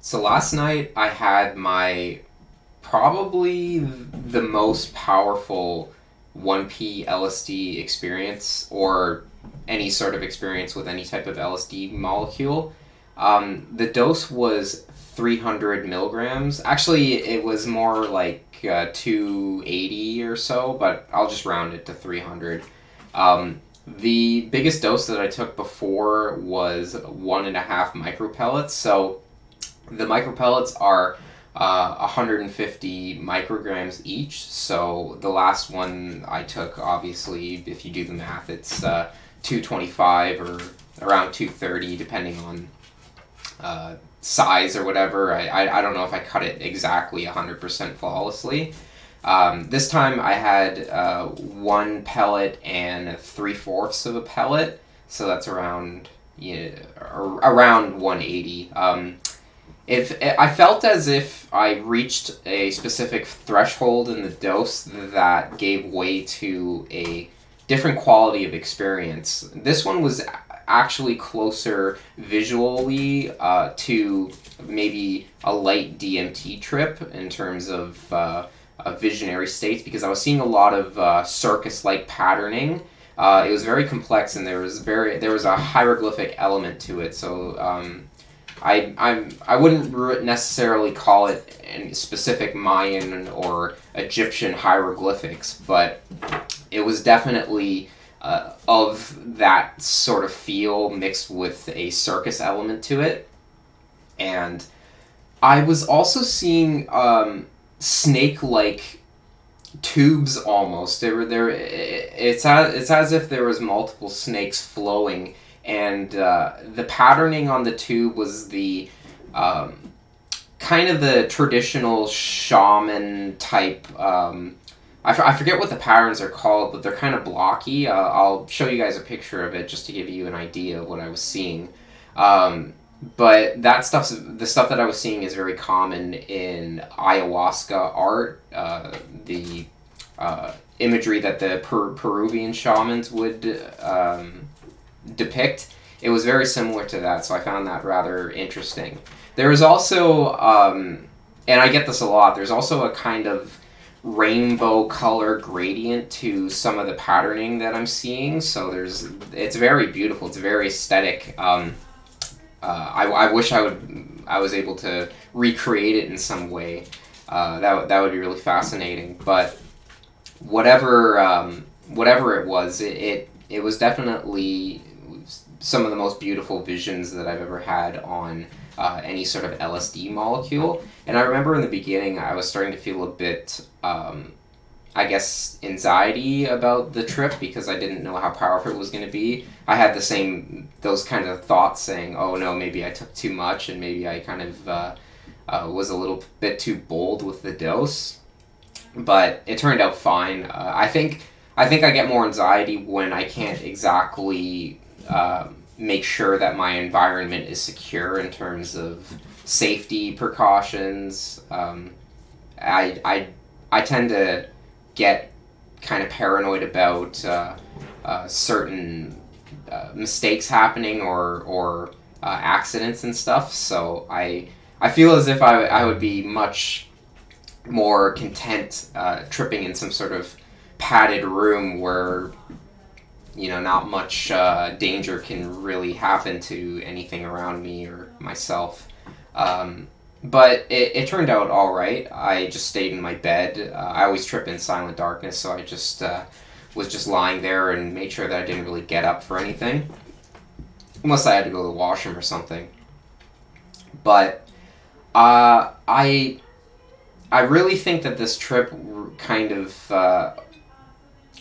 So last night I had my probably the most powerful 1P-LSD experience, or any sort of experience with any type of LSD molecule. The dose was 300 milligrams. Actually, it was more like 280 or so, but I'll just round it to 300. The biggest dose that I took before was 1.5 micropellets. So the micropellets are 150 micrograms each. So the last one I took, obviously, if you do the math, it's 225 or around 230, depending on size or whatever. I don't know if I cut it exactly 100% flawlessly. This time I had one pellet and 3/4 of a pellet, so that's around around 180. If I felt as if I reached a specific threshold in the dose that gave way to a different quality of experience. This one was actually closer visually to maybe a light DMT trip in terms of visionary states, because I was seeing a lot of circus-like patterning. It was very complex, and there was a hieroglyphic element to it. So I wouldn't necessarily call it any specific Mayan or Egyptian hieroglyphics, but it was definitely of that sort of feel mixed with a circus element to it. And I was also seeing snake-like tubes almost. It's as if there was multiple snakes flowing, and the patterning on the tube was the kind of the traditional shaman type. I forget what the patterns are called, but they're kind of blocky. I'll show you guys a picture of it just to give you an idea of what I was seeing. But the stuff that I was seeing is very common in ayahuasca art. The imagery that the Peruvian shamans would depict. It was very similar to that, so I found that rather interesting. There is also, and I get this a lot, there's also a kind of rainbow color gradient to some of the patterning that I'm seeing. So it's very beautiful. It's very aesthetic. I wish I was able to recreate it in some way. That would be really fascinating. But whatever it was, it was definitely some of the most beautiful visions that I've ever had on any sort of LSD molecule. And I remember in the beginning I was starting to feel a bit, I guess, anxiety about the trip, because I didn't know how powerful it was going to be. I had those kind of thoughts saying, oh no, maybe I took too much, and maybe I kind of was a little bit too bold with the dose. But it turned out fine. I think I get more anxiety when I can't exactly make sure that my environment is secure in terms of safety precautions. I tend to get kind of paranoid about certain mistakes happening or accidents and stuff. So I feel as if I would be much more content tripping in some sort of padded room where not much danger can really happen to anything around me or myself. But it turned out all right. I just stayed in my bed. I always trip in silent darkness, so I just was just lying there and made sure that I didn't really get up for anything, unless I had to go to the washroom or something. But I really think that this trip kind of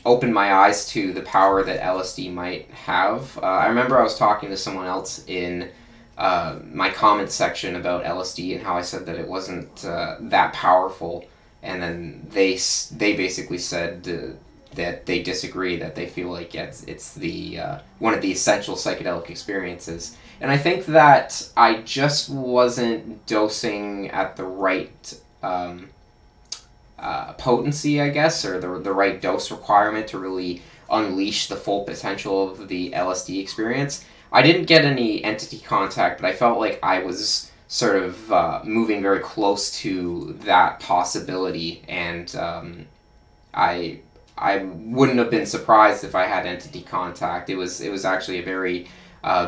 opened my eyes to the power that LSD might have. I remember I was talking to someone else in my comment section about LSD and how I said that it wasn't that powerful, and then they basically said that they disagree, that they feel like it's the one of the essential psychedelic experiences. And I think that I just wasn't dosing at the right potency, I guess, or the right dose requirement to really unleash the full potential of the LSD experience. I didn't get any entity contact, but I felt like I was sort of moving very close to that possibility, and I wouldn't have been surprised if I had entity contact. It was actually a very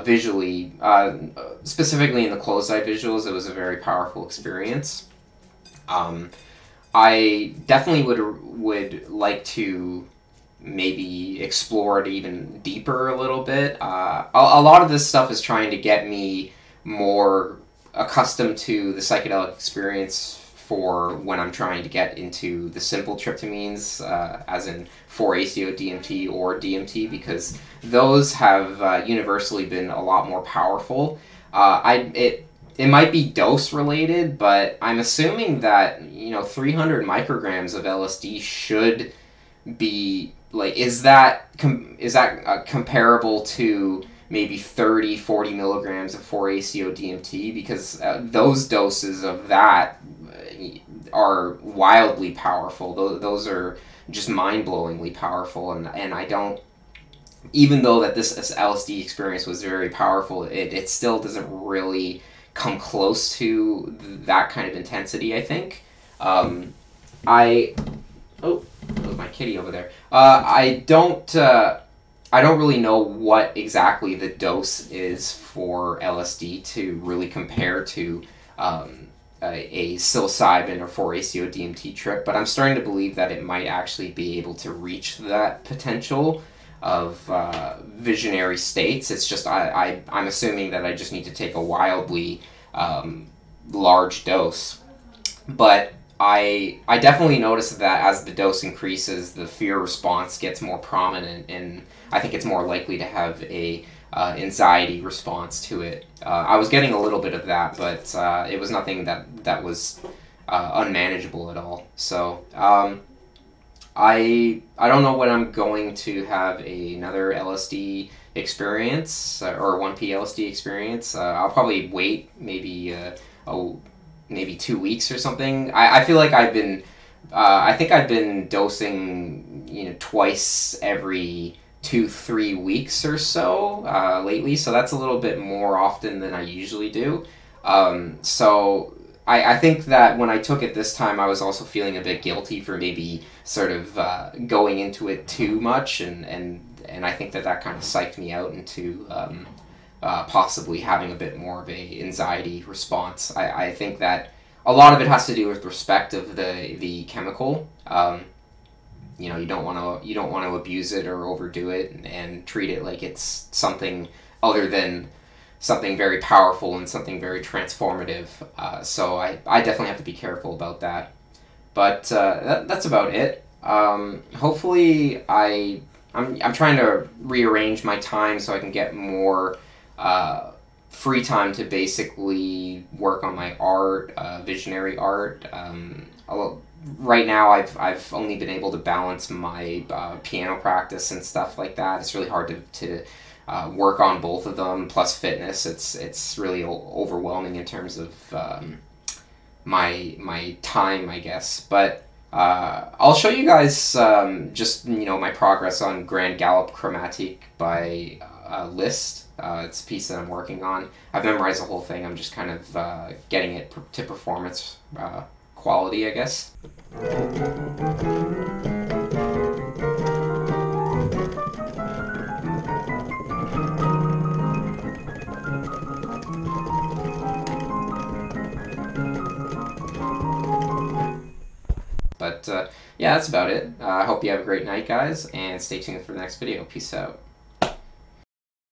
visually, specifically in the closed-eye visuals, it was a very powerful experience. I definitely would like to maybe explore it even deeper a little bit. A lot of this stuff is trying to get me more accustomed to the psychedelic experience for when I'm trying to get into the simple tryptamines, as in 4-ACO-DMT or DMT, because those have universally been a lot more powerful. It might be dose related, but I'm assuming that 300 micrograms of LSD should be like, is that comparable to maybe 30-40 milligrams of 4-ACO-DMT, because those doses of that are wildly powerful. Those are just mind-blowingly powerful, and I don't, even though that this LSD experience was very powerful, it still doesn't really come close to that kind of intensity, I think. Oh, there's my kitty over there. I don't really know what exactly the dose is for LSD to really compare to a psilocybin or 4-ACO-DMT trip, but I'm starting to believe that it might actually be able to reach that potential of visionary states. It's just I'm assuming that I just need to take a wildly large dose. But I definitely noticed that as the dose increases, the fear response gets more prominent, and I think it's more likely to have a anxiety response to it. I was getting a little bit of that, but it was nothing that was unmanageable at all. So I don't know when I'm going to have another LSD experience or 1P-LSD experience. I'll probably wait maybe 2 weeks or something. I feel like I think I've been dosing twice every 2-3 weeks or so lately, so that's a little bit more often than I usually do. So I think that when I took it this time, I was also feeling a bit guilty for maybe sort of going into it too much, and I think that kind of psyched me out into possibly having a bit more of a anxiety response. I think that a lot of it has to do with respect of the chemical. You don't want to abuse it or overdo it and treat it like it's something other than something very powerful and something very transformative. So I definitely have to be careful about that. But that's about it. Hopefully I'm trying to rearrange my time so I can get more free time to basically work on my art, visionary art. Right now, I've only been able to balance my piano practice and stuff like that. It's really hard to work on both of them. Plus fitness, it's really overwhelming in terms of my time, I guess. But I'll show you guys just my progress on Grand Galop Chromatique by Liszt. It's a piece that I'm working on. I've memorized the whole thing. I'm just kind of getting it to performance quality, I guess. But yeah, that's about it. I hope you have a great night, guys, and stay tuned for the next video. Peace out.